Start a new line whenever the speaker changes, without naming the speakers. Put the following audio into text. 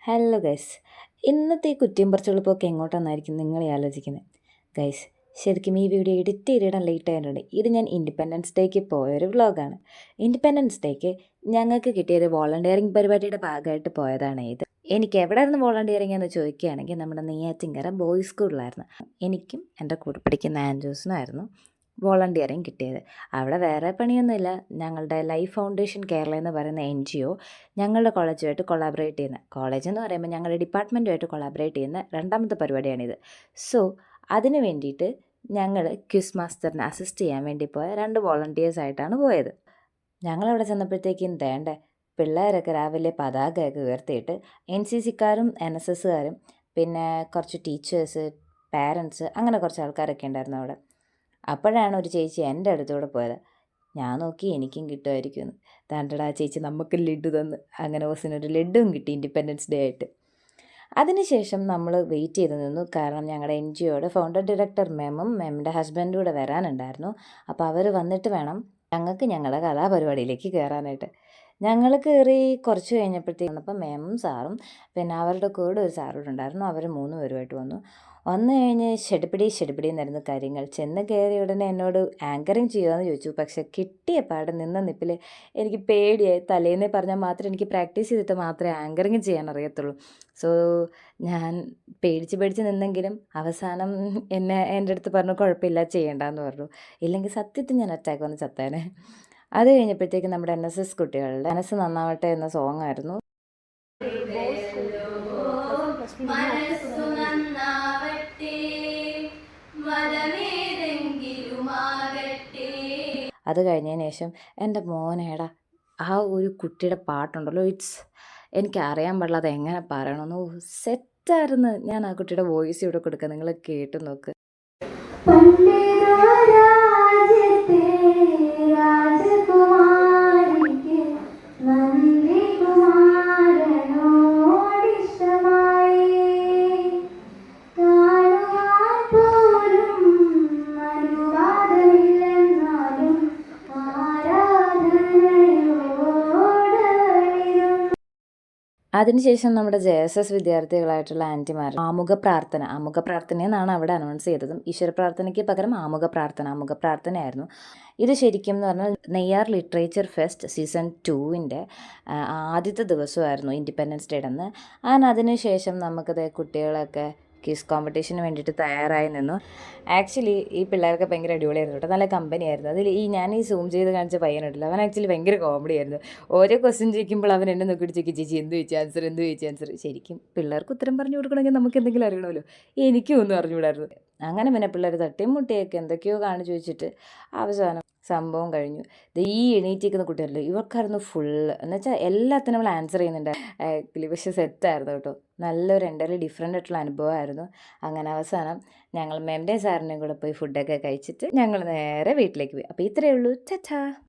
Hello guys, ഇന്നത്തെ ഈ കുറ്റിയും പറിച്ചുള്ള പോക്ക് എങ്ങോട്ടാണെന്നായിരിക്കും നിങ്ങളെ ആലോചിക്കുന്നത്. ഗൈസ്, ശരിക്കും ഈ വീഡിയോ എഡിറ്റ് ചെയ്തിടാൻ ലേറ്റ് ആയിട്ടുണ്ട്. ഇത് ഞാൻ ഇൻഡിപെൻഡൻസ് ഡേക്ക് പോയൊരു വ്ളോഗാണ്. ഇൻഡിപെൻഡൻസ് ഡേക്ക് ഞങ്ങൾക്ക് കിട്ടിയൊരു വോളണ്ടിയറിങ് പരിപാടിയുടെ ഭാഗമായിട്ട് പോയതാണ് ഇത്. എനിക്ക് എവിടെ നിന്ന് വോളണ്ടിയറിങ് എന്ന് ചോദിക്കുകയാണെങ്കിൽ നമ്മുടെ നെയ്യാറ്റിൻകര ബോയ്സ് സ്കൂളിലായിരുന്നു. എനിക്കും എൻ്റെ കൂടെ പഠിക്കുന്ന ആൻജോസിനായിരുന്നു വോളണ്ടിയറിങ് കിട്ടിയത്. അവിടെ വേറെ പണിയൊന്നുമില്ല. ഞങ്ങളുടെ ലൈഫ് ഫൗണ്ടേഷൻ കേരള എന്ന് പറയുന്ന NGO ഞങ്ങളുടെ കോളേജുമായിട്ട് കൊളാബറേറ്റ് ചെയ്യുന്ന, കോളേജ് എന്ന് പറയുമ്പോൾ ഞങ്ങളുടെ ഡിപ്പാർട്ട്മെൻറ്റുമായിട്ട് കൊളാബറേറ്റ് ചെയ്യുന്ന രണ്ടാമത്തെ പരിപാടിയാണിത്. സോ അതിന് വേണ്ടിയിട്ട് ഞങ്ങൾ ക്വിസ് മാസ്റ്ററിനെ അസിസ്റ്റ് ചെയ്യാൻ വേണ്ടി പോയ 2 വോളണ്ടിയേഴ്സായിട്ടാണ് പോയത്. ഞങ്ങളവിടെ ചെന്നപ്പോഴത്തേക്കും പിള്ളേരൊക്കെ രാവിലെ പതാകയൊക്കെ ഉയർത്തിയിട്ട് NCCക്കാരും NSSകാരും പിന്നെ കുറച്ച് ടീച്ചേഴ്സ്, പാരൻസ്, അങ്ങനെ കുറച്ച് ആൾക്കാരൊക്കെ ഉണ്ടായിരുന്നു അവിടെ. അപ്പോഴാണ് ഒരു ചേച്ചി എൻ്റെ അടുത്തൂടെ പോയത്. ഞാൻ നോക്കി എനിക്കും കിട്ടുമായിരിക്കുമെന്ന്. താണ്ടടാ ചേച്ചി നമുക്ക് ലഡ്ഡു തന്ന്. അങ്ങനെ ബസ്സിനൊരു ലഡ്ഡും കിട്ടി ഇൻഡിപെൻഡൻസ് ഡേ ആയിട്ട്. അതിനുശേഷം നമ്മൾ വെയിറ്റ് ചെയ്ത് നിന്നു. കാരണം ഞങ്ങളുടെ NGOയുടെ ഫൗണ്ടർ ഡയറക്ടർ മാമും മാമിൻ്റെ ഹസ്ബൻഡും കൂടെ വരാനുണ്ടായിരുന്നു. അപ്പോൾ അവർ വന്നിട്ട് വേണം ഞങ്ങൾക്ക് ഞങ്ങളുടെ കലാപരിപാടിയിലേക്ക് കയറാനായിട്ട്. ഞങ്ങൾ കയറി കുറച്ച് കഴിഞ്ഞപ്പോഴത്തേക്ക് വന്നപ്പോൾ മാമും സാറും പിന്നെ അവരുടെ കൂടെ ഒരു സാറൂടെ ഉണ്ടായിരുന്നു. അവർ 3 പേരുമായിട്ട് വന്നു കഴിഞ്ഞ് ഷെടിപിടി എന്നായിരുന്നു കാര്യങ്ങൾ. ചെന്ന് കയറിയ ഉടനെ എന്നോട് ആങ്കറിങ് ചെയ്യുമെന്ന് ചോദിച്ചു. പക്ഷെ കിട്ടിയ പാടെ നിന്ന നിപ്പിൽ എനിക്ക് പേടിയായി. തലേന്നേ പറഞ്ഞാൽ മാത്രമേ എനിക്ക് പ്രാക്ടീസ് ചെയ്തിട്ട് മാത്രമേ ആങ്കറിങ് ചെയ്യാൻ അറിയത്തുള്ളൂ. സോ ഞാൻ പേടിച്ച് നിന്നെങ്കിലും അവസാനം എൻ്റെ അടുത്ത് പറഞ്ഞു കുഴപ്പമില്ല ചെയ്യേണ്ടെന്ന് പറഞ്ഞു. ഇല്ലെങ്കിൽ സത്യത്തിൽ ഞാൻ അറ്റാക്ക് വന്ന് ചത്തേനെ. അത് കഴിഞ്ഞപ്പോഴത്തേക്കും നമ്മുടെ NSS കുട്ടികളുടെ മനസ്സ് നന്നാവട്ടെ എന്ന സോങ് ആയിരുന്നു. അത് കഴിഞ്ഞതിന് ശേഷം എൻ്റെ മോനേടാ ആ ഒരു കുട്ടിയുടെ പാട്ടുണ്ടല്ലോ, എനിക്കറിയാൻ പാടില്ല അത് എങ്ങനെ പറയണമെന്ന്. സെറ്റായിരുന്നു. ഞാൻ ആ കുട്ടിയുടെ വോയിസ് ഇവിടെ കൊടുക്കുക, നിങ്ങൾ കേട്ട് നോക്ക്. അതിനുശേഷം നമ്മുടെ JSS വിദ്യാർത്ഥികളായിട്ടുള്ള ആൻറ്റിമാർ ആമുഖ പ്രാർത്ഥന എന്നാണ് അവിടെ അനൗൺസ് ചെയ്തതും. ഈശ്വര പ്രാർത്ഥനയ്ക്ക് പകരം ആമുഖ പ്രാർത്ഥനയായിരുന്നു ഇത്. ശരിക്കും എന്ന് പറഞ്ഞാൽ നെയ്യാർ ലിറ്ററേച്ചർ ഫെസ്റ്റ് സീസൺ 2ൻ്റെ ആദ്യത്തെ ദിവസമായിരുന്നു ഇൻഡിപെൻഡൻസ് ഡേ അന്ന്. അതിനുശേഷം നമുക്കത് കുട്ടികളൊക്കെ ക്വിസ് കോമ്പറ്റീഷന് വേണ്ടിയിട്ട് തയ്യാറായി നിന്നു. ആക്ച്വലി ഈ പിള്ളേർക്ക് ഭയങ്കര അടിപൊളിയായിരുന്നു കേട്ടോ. നല്ല കമ്പനിയായിരുന്നു. അതിൽ ഞാൻ ഈ സൂം ചെയ്ത് കാണിച്ച പയ്യനുണ്ടല്ലോ, അവൻ ആക്ച്വലി ഭയങ്കര കോമഡി ആയിരുന്നു. ഓരോ ക്വസ്റ്റ്യൻ ചോദിക്കുമ്പോൾ അവൻ എന്നെ നോക്കിയിട്ട് ചോദിക്കും, ചേച്ചി എന്ത് ചോദിച്ച ആൻസർ. ശരിക്കും പിള്ളേർക്ക് ഉത്തരം പറഞ്ഞു കൊടുക്കണമെങ്കിൽ നമുക്ക് എന്തെങ്കിലും അറിയണമല്ലോ. എനിക്കും ഒന്നും അറിഞ്ഞുകൂടായിരുന്നു. അങ്ങനെ പിന്നെ പിള്ളേർ തട്ടിയും മുട്ടിയൊക്കെ എന്തൊക്കെയോ കാണിച്ചു വെച്ചിട്ട് അവസാനം സംഭവം കഴിഞ്ഞു. ഈ എണീറ്റിരിക്കുന്ന കുട്ടിയല്ലോ, ഇവർക്കായിരുന്നു ഫുള്ള് എന്ന് വെച്ചാൽ എല്ലാത്തിനും നമ്മൾ ആൻസർ ചെയ്യുന്നുണ്ട്. പക്ഷെ സെറ്റായിരുന്നു കേട്ടോ. നല്ലൊരു എൻ്റെ ഡിഫറെൻ്റ് ആയിട്ടുള്ള അനുഭവമായിരുന്നു. അങ്ങനെ അവസാനം ഞങ്ങൾ മാമിൻ്റെയും സാറിൻ്റെയും കൂടെ പോയി ഫുഡൊക്കെ കഴിച്ചിട്ട് ഞങ്ങൾ നേരെ വീട്ടിലേക്ക് പോയി. അപ്പോൾ ഇത്രയേ ഉള്ളൂ. ടാറ്റാ.